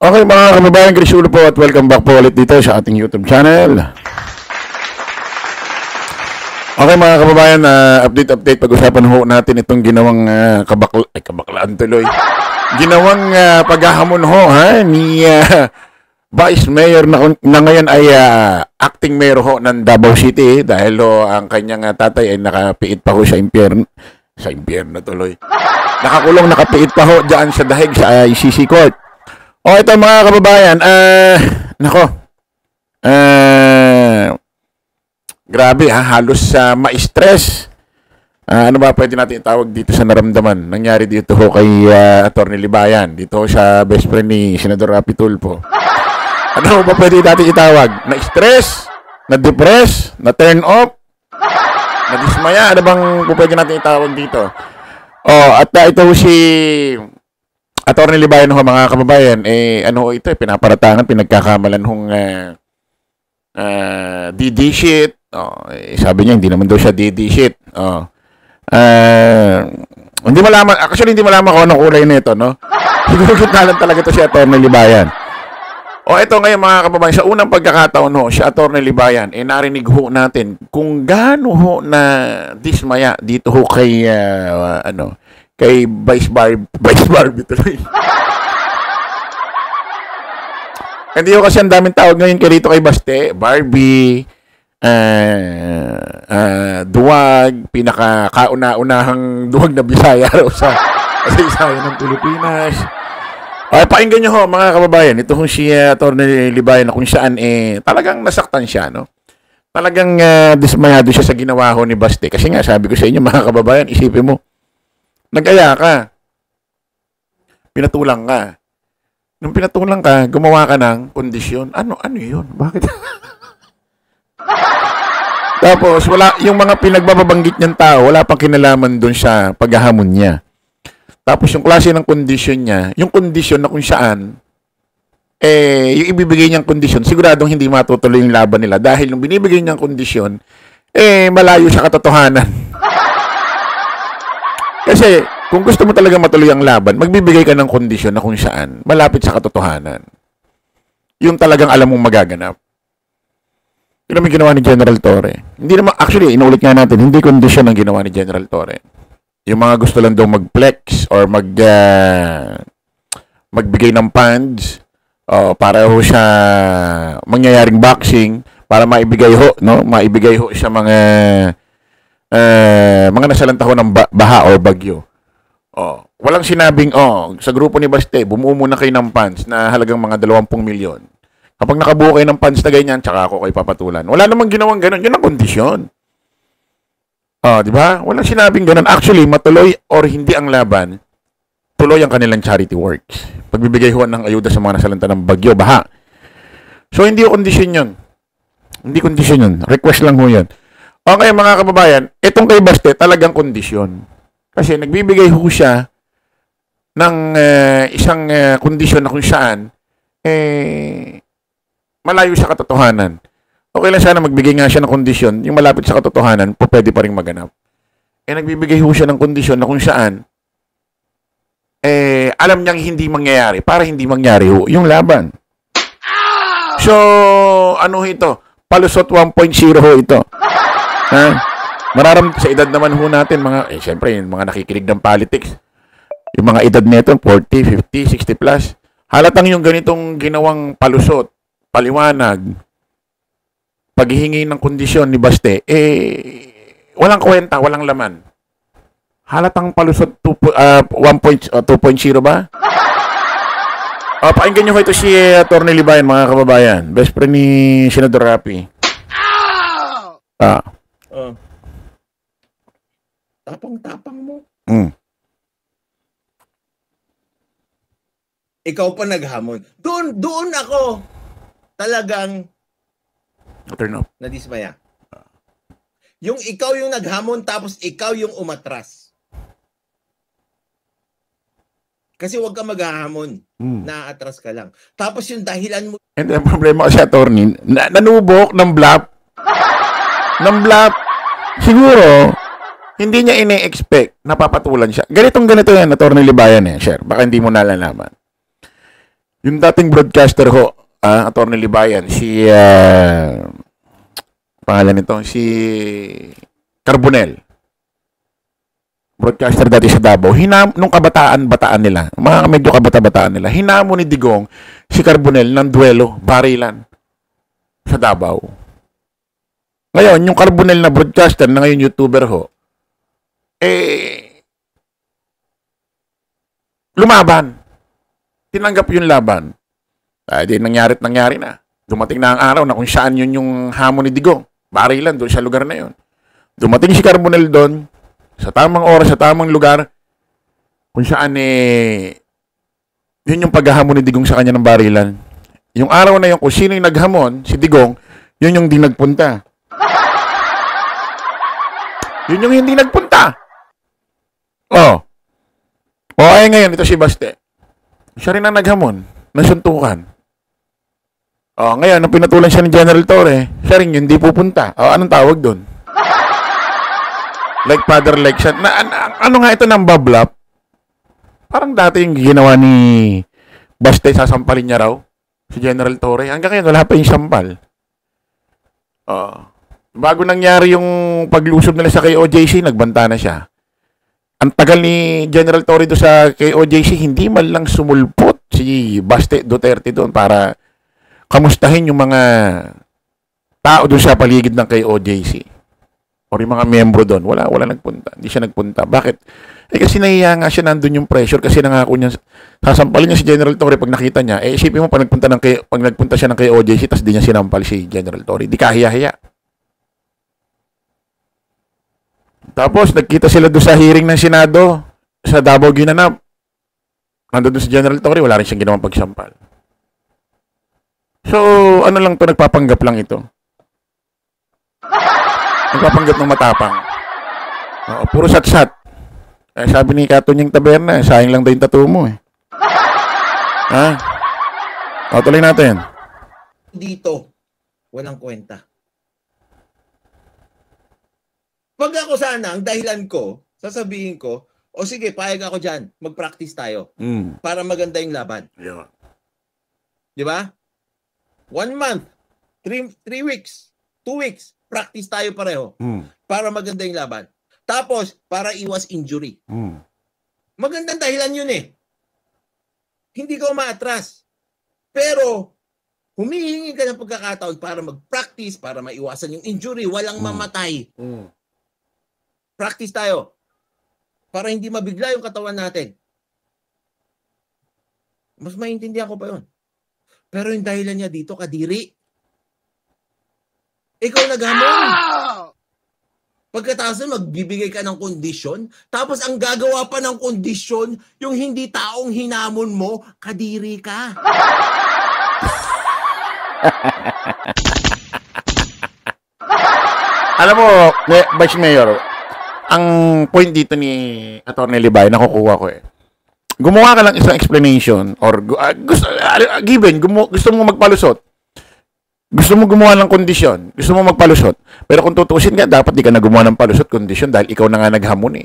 Okay mga kababayan, Chris Ulo po at welcome back po ulit dito sa ating YouTube channel. Okay mga kababayan, update. Pag-usapan ho natin itong ginawang kabaklaan tuloy. Ginawang paghahamon ho ni Vice Mayor na ngayon ay acting mayor ho ng Davao City dahil ho ang kanyang tatay ay nakapiit pa ho sa impyerno. Sa impyerno tuloy. Nakapiit pa ho dyan sa dahig sa ICC Court. O ito mga kababayan, grabe halos ma-stress. Ano ba pwede natin itawag dito sa naramdaman? Nangyari dito ho kay Atty. Libayan, dito ho sa best friend ni Senador Rapi Tulfo. Ano ba pwede natin itawag? Na-stress? Na-depress? Na-turn off? Na-dismaya? Ano bang pwede natin itawag dito? At ito si Atty. Libayan ho mga kababayan, ito pinaparatangan, pinagkakamalan hong DD shit. Sabi niya hindi naman daw siya DD shit. Hindi malaman, actually hindi malaman kung anong kulay nito, no? Siguro lang talaga to si Atty. Libayan. Ito ngayon mga kababayan, sa unang pagkakataon ho, si Atty. Libayan, narinig ho natin kung gaano ho na dismaya dito ho kay kay Vice Barbie tuloy. Hindi ko kasi ang daming tawag ngayon dito kay Baste, Barbie, duwag, pinaka-kauna-unahang duwag na Bisaya raw sa Bisaya ng Pilipinas. Pakinggan nyo ho mga kababayan, ito ho si Atty. Libayan na kung saan talagang nasaktan siya, no? Talagang dismayado siya sa ginawa ho ni Baste. Kasi nga sabi ko sa inyo mga kababayan, isipin mo, nag-aya ka. Pinatulang ka. Nung pinatulang ka, gumawa ka ng kondisyon. Ano yun? Bakit? Tapos, yung mga pinagbababanggit niyang tao, wala pang kinalaman dun sa paghahamon niya. Tapos, yung klase ng kondisyon niya, yung kondisyon na kung saan, yung ibibigay niyang kondisyon, siguradong hindi matutuloy yung laban nila. Dahil nung binibigay niyang kondisyon, malayo sa katotohanan. Kasi, kung gusto mo talaga matuloy ang laban, magbibigay ka ng kondisyon na kung saan malapit sa katotohanan. Yung talagang alam mong magaganap. Yun naman ginawa ni General Torre. Hindi naman, actually, inulit nga natin, hindi kondisyon ang ginawa ni General Torre. Yung mga gusto lang daw mag-flex or magbigay ng funds para ho sa mangyayaring boxing, para maibigay ho sa mga nasalanta ho ng baha or bagyo. Walang sinabing, sa grupo ni Baste, bumuo muna kayo ng funds na halagang mga 20 milyon. Kapag nakabuo kayo ng funds na ganyan, tsaka ako kayo papatulan. Wala namang ginawang ganun. Yun ang kondisyon. Di ba? Walang sinabing ganun. Actually, matuloy or hindi ang laban, tuloy ang kanilang charity works. Pagbibigay ho ng ayuda sa mga nasalanta ng bagyo, baha. So, hindi yung kondisyon yun. Hindi kondisyon yun. Request lang ho yun. Okay, mga kababayan, itong kay Baste, talagang kondisyon. Kasi nagbibigay ho siya ng isang kondisyon na kung saan malayo sa katotohanan. Okay lang sana magbigay nga siya ng kondisyon, yung malapit sa katotohanan, pwede pa rin maganap. Nagbibigay ho siya ng kondisyon na kung saan alam niyang hindi mangyayari, para hindi mangyari ho yung laban. So, ano ito? Palusot 1.0 ho ito. Sa edad naman ho natin, siyempre, yung mga nakikinig ng politics, yung mga edad nito, 40, 50, 60 plus, halatang yung ganitong ginawang palusot, paliwanag, paghihingi ng kondisyon ni Baste, walang kwenta, walang laman. Halatang palusot 2.0 ba? Pakinggan nyo ito si Atty. Libayan, mga kababayan, best friend ni Senador Rapi. Tapang-tapang mo. Ikaw pa naghamon. Doon ako talagang Turn off. nadismaya. Yung ikaw yung naghamon tapos ikaw yung umatras. Kasi wag ka maghahamon. Naatras ka lang. Tapos yung dahilan mo. And ang problema kasi, attorney, nanubok ng bluff. Siguro, hindi niya ine-expect na papatulan siya. Ganito yan, Atty. Libayan, share. Baka hindi mo nalalaman. Yung dating broadcaster ho, Atty. Libayan, si, pangalan nito, si Carbonell. Broadcaster dati sa Davao. Nung kabataan nila, mga medyo kabata-bataan nila, hinamo ni Digong si Carbonell ng duelo, barilan, sa Davao. Ngayon, yung Carbonell na broadcaster na ngayon YouTuber ho, lumaban. Tinanggap yung laban. Di nangyari na. Dumating na ang araw na kung saan yun yung hamon ni Digong. Barilan doon sa lugar na yun. Dumating si Carbonell doon, sa tamang oras, sa tamang lugar, kung saan yun yung paghahamon ni Digong sa kanya ng barilan. Yung araw na yun, kung sino yung naghamon, si Digong, yun yung di nagpunta. Yun yung hindi nagpunta. Ay ngayon, ito si Baste. Siya rin ang naghamon, nasuntukan. Ngayon, nang pinatulan siya ni General Torre, siya rin yung hindi pupunta. Anong tawag doon? Like father, like son. Ano nga ito ng bablap? Parang dati yung ginawa ni Baste, sasampalin niya raw si General Torre. Hanggang ngayon, wala pa yung sampal. Bago nangyari yung paglusob nila sa KOJC, nagbanta na siya. Ang tagal ni General Torre doon sa KOJC, hindi man lang sumulpot si Baste Duterte doon para kamustahin yung mga tao doon sa paligid ng KOJC. O yung mga miyembro doon. Wala nagpunta. Hindi siya nagpunta. Bakit? Kasi nahiya nga siya, nandun yung pressure kasi nangako niya, sasampalin niya si General Torre pag nakita niya. Isipin mo, pag nagpunta siya ng KOJC, tapos di niya sinampal si General Torre. Di kahiya-hiya. Tapos, nagkita sila doon sa hearing ng Senado sa Davao ginanap. Nandun doon si General Torre, wala rin siyang ginawang pagsampal. So, ano lang to, nagpapanggap lang ito. Nagpapanggap ng matapang. Puro sat-sat. Sabi ni Katunying Taberna, sayang lang daw yung tattoo mo . Tuloy natin. Dito, walang kwenta. Pag ako sana, ang dahilan ko, sasabihin ko, sige, payag ako dyan, mag-practice tayo. Para maganda yung laban. Yeah. Di ba? 1 month, 3 weeks, 2 weeks, practice tayo pareho. Para maganda yung laban. Tapos, para iwas injury. Magandang dahilan yun . Hindi ka umaatras. Pero, humihingi ka ng pagkakataon para mag-practice, para maiwasan yung injury, walang mamatay. Practice tayo. Para hindi mabigla yung katawan natin. Mas maintindihan ko pa yun. Pero yung dahilan niya dito, kadiri. Ikaw naghamon. Pagkatapos magbibigay ka ng kondisyon, tapos ang gagawa pa ng kondisyon, yung hindi taong hinamon mo, kadiri ka. Alam mo, Vice Mayor, ang point dito ni Atty. Libay, nakukuha ko . Gumawa ka lang isang explanation or gusto mo magpalusot. Gusto mo gumawa ng kondisyon. Gusto mo magpalusot. Pero kung tutusin ka, dapat di ka na gumawa ng palusot kondisyon dahil ikaw na nga naghamon .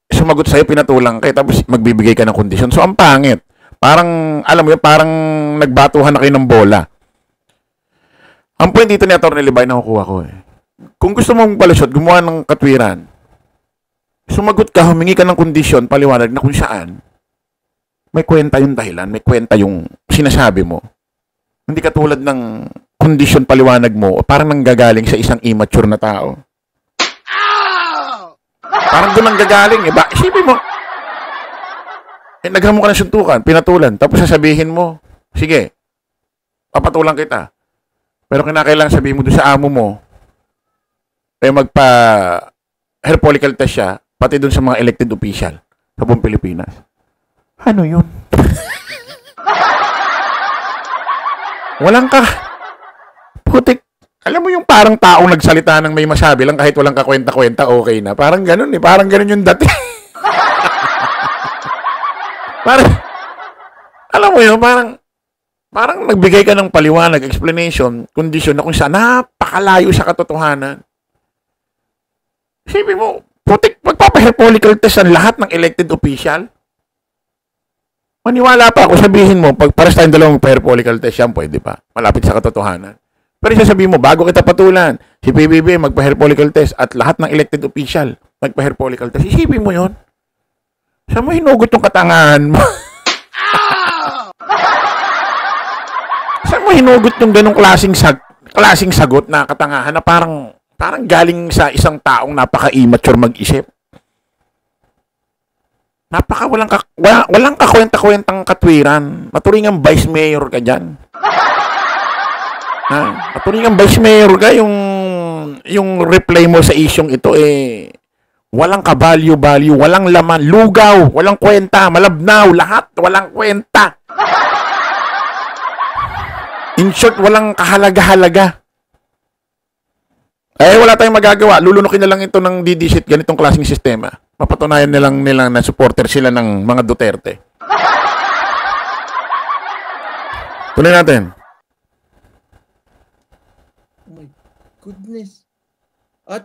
Sumagot sa'yo, pinatulang ka, tapos magbibigay ka ng kondisyon. So, ang pangit. Parang, alam mo yun, parang nagbatuhan na kayo ng bola. Ang point dito ni Atty. Libay, nakukuha ko . Kung gusto mong palusot, gumawa ng katwiran. Sumagot ka, humingi ka ng kondisyon, paliwanag na kung saan. May kwenta yung dahilan, may kwenta yung sinasabi mo. Hindi katulad ng kondisyon paliwanag mo, parang nanggagaling sa isang immature na tao. Parang doon nanggagaling . Isipin mo, naghamon ka ng suntukan, pinatulan, tapos sasabihin mo, sige, papatulan kita. Pero kinakailangan sabihin mo doon sa amo mo, magpa-hair follicle test siya, pati doon sa mga elected official sa buong Pilipinas. Ano yun? Walang ka. Putik. Alam mo yung parang taong nagsalita ng may masabi lang kahit walang kakwenta-kwenta, okay na. Parang ganun . Parang ganun yung dati. Parang, alam mo yun, parang nagbigay ka ng paliwanag, explanation, kondisyon na kung saan napakalayo sa katotohanan. Sabi mo, putik, magpapa-hair follicle test ang lahat ng elected official. Maniwala pa ako, sabihin mo, pag pares tayong dalawang hair follicle test, yan pwede pa. Malapit sa katotohanan. Pero sasabihin mo, bago kita patulan, si PBB magpa-hair follicle test at lahat ng elected official magpa-hair follicle test. Isipin mo yon. Saan mo hinugot yung katangahan mo? Saan mo hinugot yung ganong klaseng sagot na katangahan na parang galing sa isang taong napaka-immature mag-isip? Walang kakwenta-kwentang katwiran. Maturingang vice mayor ka dyan. Maturingang vice mayor ka, yung reply mo sa isyong ito walang ka-value, walang laman, lugaw, walang kwenta, malabnaw, lahat, walang kwenta. In short, walang kahalaga-halaga. Wala tayong magagawa. Lulunukin na lang ito ng DDSit, ganitong klaseng sistema. Mapatunayan nila na supporter sila ng mga Duterte. Tuloy natin. Oh my goodness.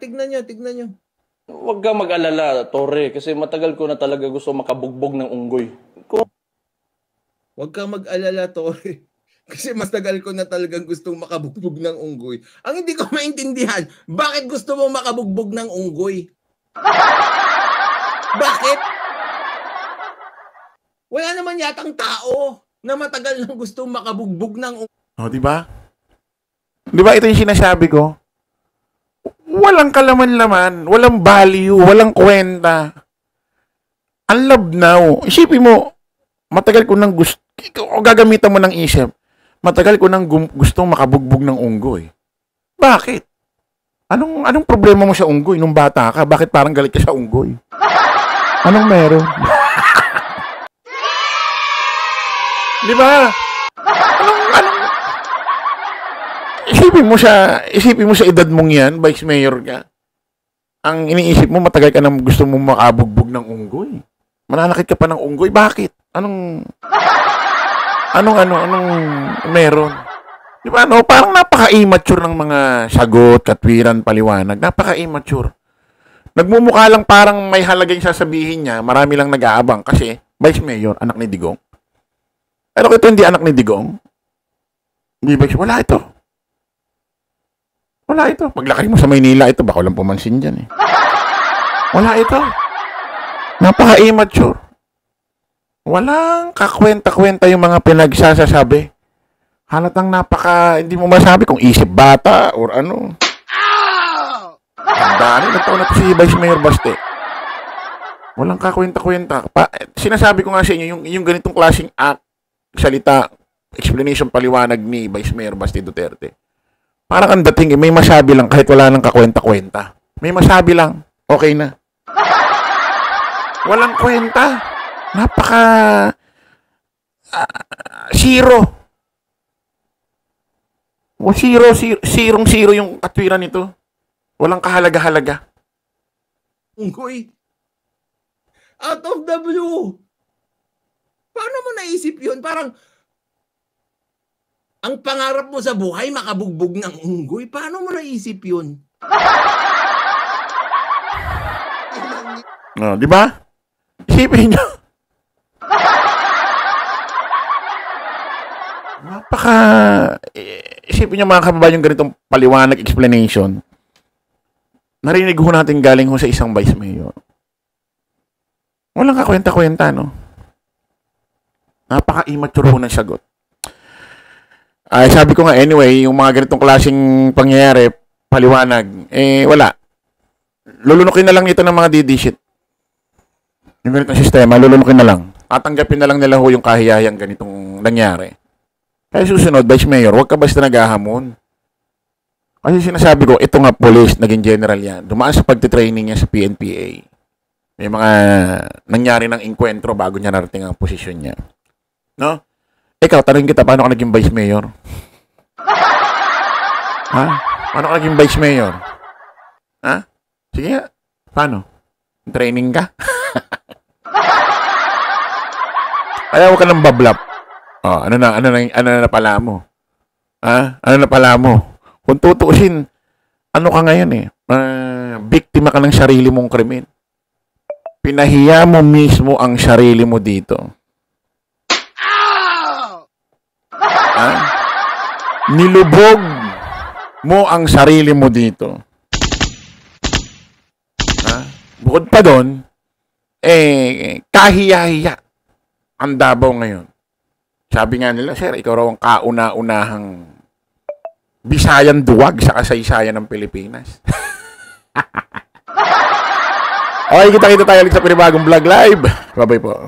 Tignan nyo. Huwag kang mag-alala, Torre, kasi matagal ko na talaga gusto makabugbog ng unggoy. Huwag kang mag-alala, Torre. Kasi mas tagal ko na talagang gustong makabugbog ng unggoy. Ang hindi ko maintindihan, bakit gusto mo makabugbog ng unggoy? Bakit? Wala naman yatang tao na matagal nang gustong makabugbog ng unggoy. Di ba? Di ba ito yung sinasabi ko? Walang kalaman-laman, walang value, walang kwenta. Ang labnaw. Isipin mo, matagal ko nang gusto, o gagamitan mo ng isip, matagal ko nang gustong makabugbog ng unggoy. Bakit? Anong problema mo sa unggoy nung bata ka? Bakit parang galit ka sa unggoy? Anong meron? Di ba? Isipin mo sa edad mong yan, vice mayor ka. Ang iniisip mo, matagal ka nang gusto mong makabugbog ng unggoy. Mananakit ka pa ng unggoy. Bakit? Anong meron? Di ba, no? Parang napaka-immature ng mga sagot, katwiran, paliwanag. Napaka-immature. Nagmumukha lang parang may halaga yung sasabihin niya. Marami lang nag-aabang kasi vice mayor, anak ni Digong. Pero kung ito hindi anak ni Digong, hindi vice, wala ito. Wala ito. Paglaki mo sa Maynila, ito, baka walang pumansin dyan eh. Wala ito. Napaka-immature. Walang kakwenta-kwenta yung mga pinagsasasabi. Halatang hindi mo masabi kung isip bata or ano. Dahil nagtaon na si Vice Mayor Baste. Walang kakwenta-kwenta. Sinasabi ko nga sa inyo, yung ganitong klaseng salita, explanation, paliwanag ni Vice Mayor Baste Duterte. Parang ang dating, may masabi lang kahit wala nang kakwenta-kwenta. May masabi lang, okay na. Walang kwenta. Zero. Zero yung katwiran nito. Walang kahalaga-halaga. Unggoy. Out of the blue. Paano mo naisip yun? Parang, ang pangarap mo sa buhay, makabugbog ng unggoy. Paano mo naisip yun? Di ba? Isipin nyo. Isipin nyo mga kababayan yung ganitong paliwanag, explanation. Narinig ho natin galing ho sa isang vice mayor. Walang kakwenta-kwenta, no? Napaka-immature ho ng sagot. Sabi ko nga, anyway, yung mga ganitong klaseng pangyayari, paliwanag, wala. Lulunukin na lang ito ng mga DD-shit. Yung ganitong sistema, lulunukin na lang. Tatanggapin na lang nila ho yung kahiyayang ganitong nangyari. Kaya susunod, Vice Mayor, huwag ka basta naghahamon. Kasi sinasabi ko, ito nga police, naging general yan. Dumaan sa pagtitraining niya sa PNPA. May mga nangyari ng inkwentro bago niya narating ang posisyon niya. No? Ikaw, tanongin kita, paano ka naging Vice Mayor? Ha? Paano ka naging Vice Mayor? Ha? Sige nga. Paano? Training ka? Kaya huwag ka nang bablap. Ano na pala mo? Ha? Ano na pala mo? Kung tutuusin, ano ka ngayon eh? Biktima ka ng sarili mong krimen. Pinahiya mo mismo ang sarili mo dito. Ha? Nilubog mo ang sarili mo dito. Ha? Bukod pa doon, kahiya-hiya ang Davao ngayon. Sabi nga nila, sir, ikaw raw ang kauna-unahang Bisayan duwag sa kasaysayan ng Pilipinas. Okay, kita-kita tayo ulit sa panibagong vlog live. Bye-bye po.